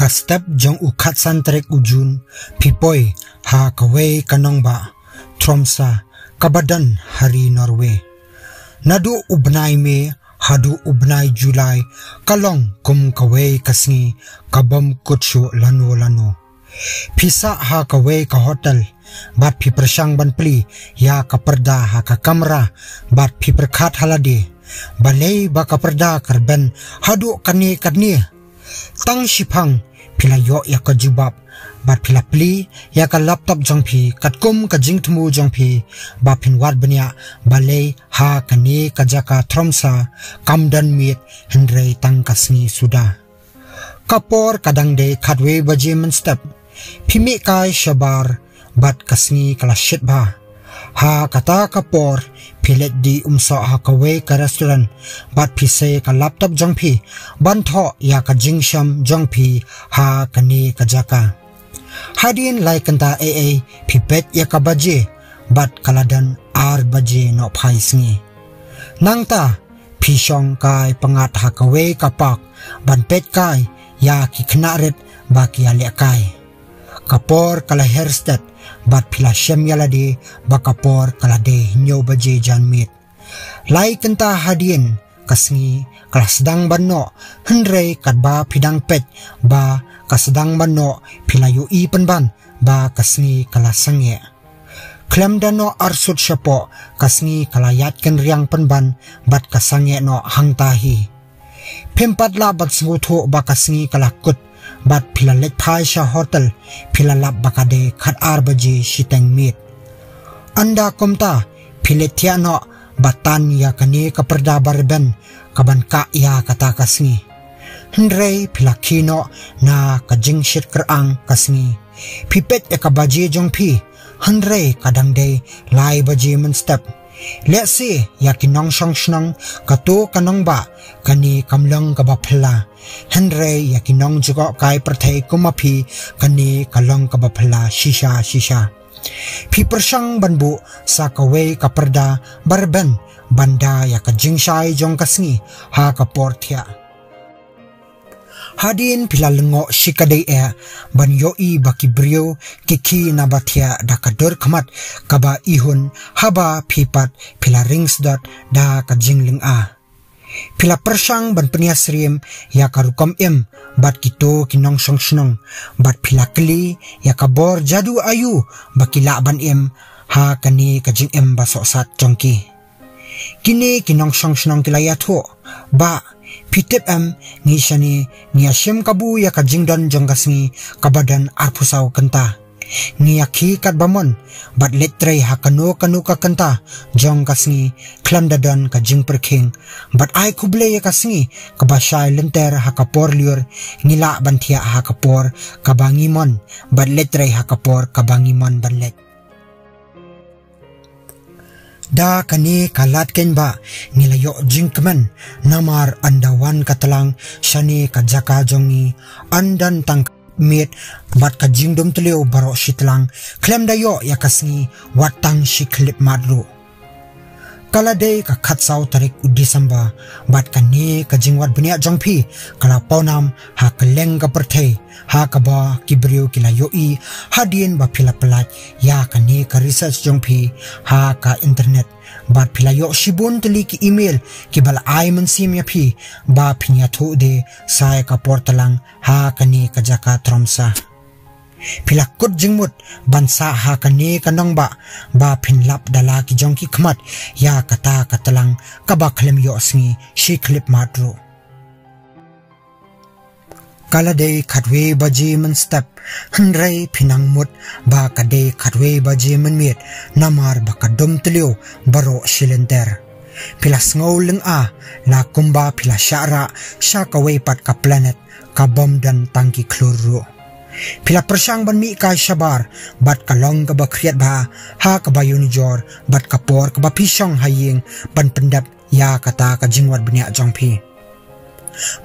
ka step jong ukhat san trek ujun pipoi ha kawe kanong ba Tromsa kabadan hari Norway nadu ubnai me hadu ubnai Julai kalong kum kawe kasngi kabam kutshu lano pisa ha kawe ka hotel bat pi persang ban pli ya ka perda ha ka kamera bat pi perkhat halade balei ba ka perda karben hadu kani tang shipang pila yo ya ka jubab bat pila pli ya ka laptop jong pi katkum ka jingtmu jong pi ba pin wat banya balei ha kani ka jaka Tromsa kamdan mit hendrei tang kasni suda kapor kadang de khatwe baje men step pimi kai shabar bat kasni kala shit ba ha kata kapor pilet di umsa ha kawe ka restaurant bat pise ka laptop jong pi ban tho ya ka jingsham jong pi ha kani ka jaka hadin lai kanta pipet ya ka baje bat kaladan ar baje no phai sngi nangta phishong kai pangat ha kawe ka pak ban pet kai ya ki khnaret ba ki ale kai kapor kala hairstyle bat pila shem yalade bakapor kalade nyo baje janmit lai kenta hadien kasngi kalasdang banno hendrei katba pidang pet ba kasdang banno pilayu I penban ba kasngi kalasange klemdano arsut shapo kasngi kalayat ken riang penban bat kasange no hangtahi pempat la bat sngutho ba kasngi kalakut bat pila let phai sha hotel pila lap bakade khat ar baje shiteng mit anda komta philetia no batan ya kani ka perda barben kaban ka ya kata kasngi hendrei pila kino na ka jingshit kerang kasngi pipet e ka baje jong pi hendrei kadang de lai baje men step let's say ya kinong shong shnong kato kanong ba kani kamlang ka ba phla hendrei ya kinong jugo kai prathai kumapi kani kalong ka ba phla shisha phi persang banbu sa kawe ka perda barben banda ya ka jingshai jong kasngi ha ka porthia hadin pilalengo shikadei ban yoi baki brio kiki nabathia dakador khmat kaba ihun haba phipat pila rings dot da ka jingling pila persang ban peniasrim ya karukam bat kito kinong song bat pila kli ya kabor jadu ayu bakila ban ha kani ka jing baso sat jongki kini kinong song kilaya tho ba pitep ngishani ngiashim kabu ya ka jingdan jongkasngi kabadan arpusau kenta ngiyaki kat bamon bat letrei hakano ka kenta jongkasngi klamdadan ka jing perking bat ai kuble ya kasngi kabashai lenter hakapor liur ngila banthia hakapor kabangimon bat letrei hakapor kabangimon banlet da kani kalat ken ba nilayo jingkman namar andawan katalang shani kajaka jongi andan tang mit bat ka jingdom tleo baro shitlang klem dayo yakasngi watang shiklip madru kalade ka khatsau tarik udisamba bat kani ka jingwat bunia jongphi kala pawnam ha kaleng ka perthei ha ka ba kibriu kilayo I hadien ba phila plat ya kani ka research jongphi ha ka internet bat philayo shibun tli ki email ki bal ai mansim ya phi ba phinya thu de sai ka portalang ha kani ka jaka Tromsa pilakut jingmut bansa ha kani kanong ba phinlap dala ki jongki khmat ya kata katalang kaba khlem yo sngi shi clip matro kalade khatwe baji man step hendrei phinang mut ba kade khatwe baji man mit namar ba kadom tlio baro shilenter pilas ngoleng la kumba pilashara shakawe pat ka planet ka bom dan tangki kluru pila persang ban mi ka shabar bat kalong ka ba kriat ba ha ka ba unijor bat kapor ka ba pisong haying ban pendap ya kata ka jingwat benya jongpi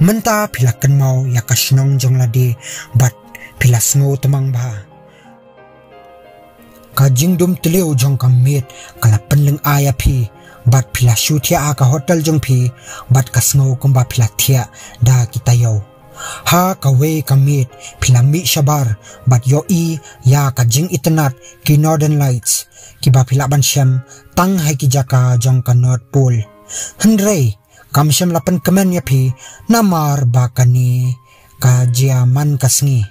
menta pila kenmau ya ka snong jonglade bat pila sngo tamang ba ka jingdum tleu jong ka met kala penleng aya phi bat pila shuthia ka hotel jongpi bat ka sngo kumba pila thia da kitayo Ha kawe kamit pilami syabar bat yoi ya kajing internet ki Northern Lights ki ba pilaban syam tang hai ki jaka jong ka North Pole. Hendrei kam syam lapan kemen yapi namar bakani ka jiaman kasngi.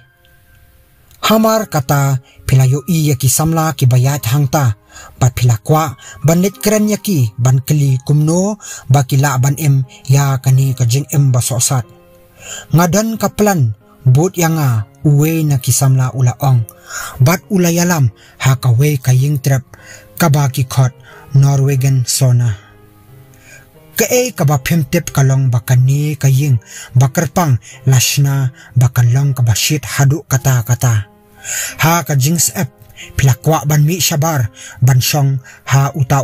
Hamar kata pila yoi ya ki samla ki bayat hangta bat pila kwa banit keren yaki ban keli kumno bakila ban em ya kani kajing em basosat. Ngadan kaplan bot yanga uwe na kisamla ulaong bat ulayalam ha kawe kaying trap kabaki khot Norwegian sona kae kaba phimtep kalong bakani kaying bakarpang lashna bakalong kabashit hadu kata ha kajings ep pilakwa ban mi syabar ban syong ha uta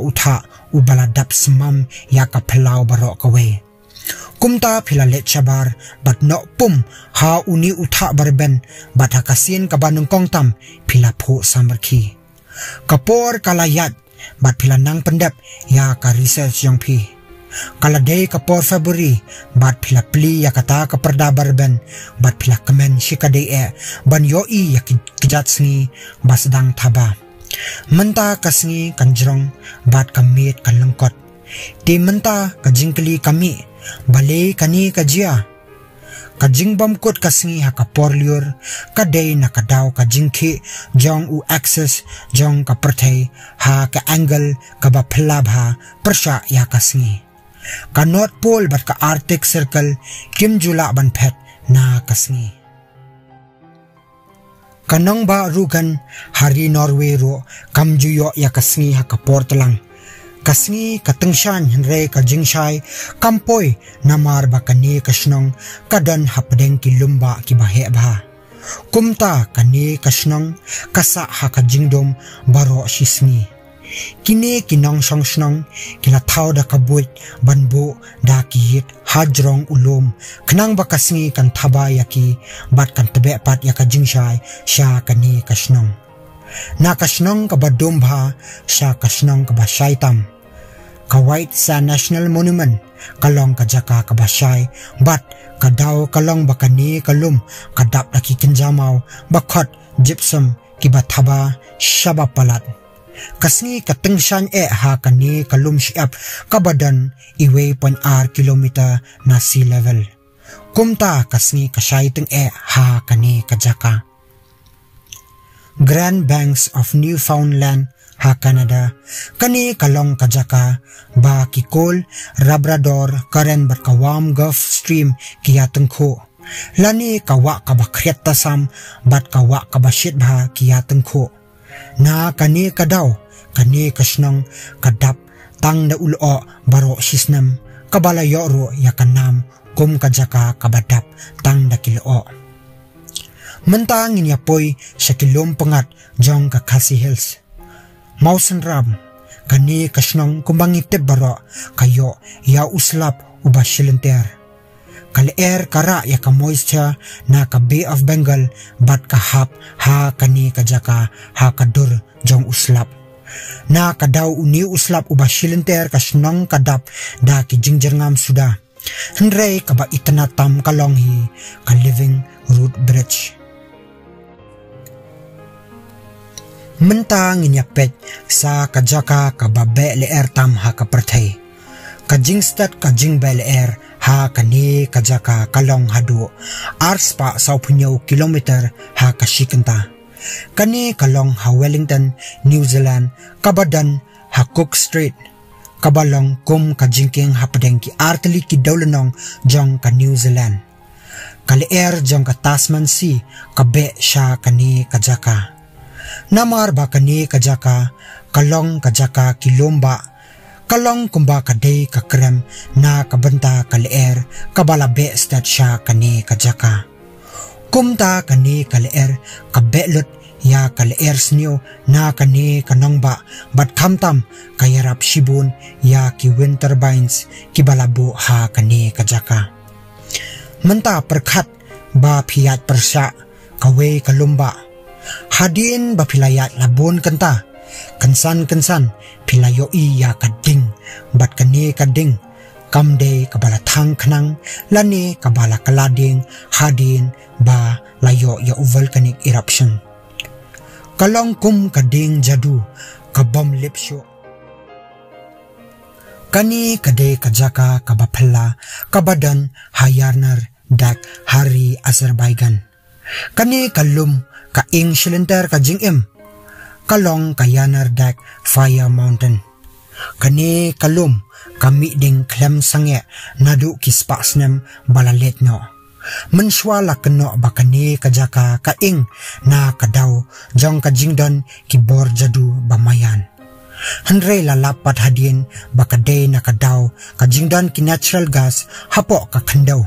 ubaladap semam ya kapelau barok kawe. Kumta pila let syabar bat no pum ha uni utha barben bat hakasin kabanung kongtam pila phu samarki kapor kalayat bat pila nang pendep ya ka research yang pi kaladei kapor February bat pila pli ya kata kaperda barben bat pila kemen shikadei ban yoi ya kijat sngi basdang thaba menta kasngi kanjrong bat kamit kalengkot ti menta kajingkli kami balay kani kajia kajing bamkot kasngi ha kapor liur kadai nakadaw kajingki jong u access jong kapertay ha ka angle kaba phlab ha persya ya kasngi ka North Pole bat ka Arctic Circle kim jula ban phet na kasngi kanong ba rugan hari Norway ro kamjuyo ya kasngi ha kapor telang kasngi katengshan henre kajingshai kampoi namar bakani kasnong kadan hapdeng ki lumba ki bahe ba kumta kani kasnong kasa ha kajingdom baro shisngi kini kinong songsnong kila thau da kabuit banbu da kihit hajrong ulum knang bakasngi kan thaba yaki bat kan tebe pat ya kajingshai sha kani kasnong na kasnong kabadom bha sha kasnong kabashaitam ka White Sand National Monument kalong kajaka kabashai bat kadaw kalong bakani kalum kadap laki kinjamaw bakot gypsum kibathaba shabapalat kasngi katengshan ha kani kalum siap kabadan iwe point r kilometer na sea level kumta kasngi kasai teng ha kani kajaka Grand Banks of Newfoundland ha Canada kani kalong kajaka ba kikol Labrador karen berkawam Gulf Stream kia tengko lani kawa kabakret tasam bat kawa kabashit bha kia tengko na kani kadaw kani kasnong kadap tang na ulo baro sisnam kabalayo ro yakanam kum kajaka kabadap tang da kilo mentang inyapoy sa kilom pangat jong ka Khasi Hills Mausen Ram kani kasnong kumbangitib baro kayo ya uslap uba silenter kaleer kara ya ka moisture na ka Bay of Bengal bat ka hap ha kani kajaka ha kadur jong uslap na kadaw uni uslap uba silenter kasnong kadap da ki jingjerngam suda henrei kaba itanatam kalong hi ka Living Root Bridge mentang inyapet sa kajaka kababe leer tam ha kapertay kajingstat kajing leer ha kani kajaka kalong hadu arspa sa punyaw kilometer ha kasikenta kani kalong ha Wellington New Zealand kabadan ha Cook Strait kabalong kum kajingking ha padengki arteli ki dawlanong jong ka New Zealand kaleer jong ka Tasman Sea kabe sya kani kajaka namar bakani kajaka kalong kajaka kilomba kalong kumba kadei kakrem na kabanta kaleer kabalabe stat sya kani kajaka kumta kani kaleer kabelot ya kaleer snyo na kani kanongba bat kamtam kayarap shibun ya ki wind turbines kibalabo ha kani kajaka menta perkhat ba phiat persya kawe kalumba hadin ba pilayat labon kanta kansan pilayo iya kading bat kani kading kamde kabala thang khnang lani kabala kalading hadin ba layo ya volcanic eruption kalong kum kading jadu kabom lipsyo kani kade kajaka kabaphala kabadan hayarnar dak hari Azerbaijan kani kalum ka ing cylinder ka jingim kalong kayanar dak fire mountain kani kalum kami ding klem sange nadu kispasnem balalet no menshwala keno bakani kajaka ka ing na kadaw jong kajingdon kibor jadu bamayan Henry lalapat hadin bakade na kadaw kajingdan ki natural gas hapo ka kandaw.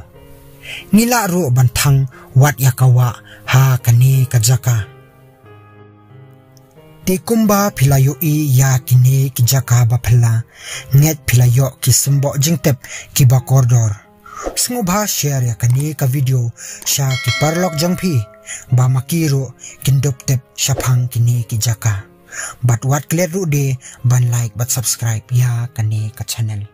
Ngila ro bantang wat yakawa ha kani kajaka. Te kumba pilayo i ya kini kijaka bapala nget pilayo ki sumbo jingtep ki bakordor. Sngubha share ya kani ka video sya ki parlok jangpi ba makiro kindoptep syapang kini kijaka. But what clear rude ban like but subscribe ya kani ka channel.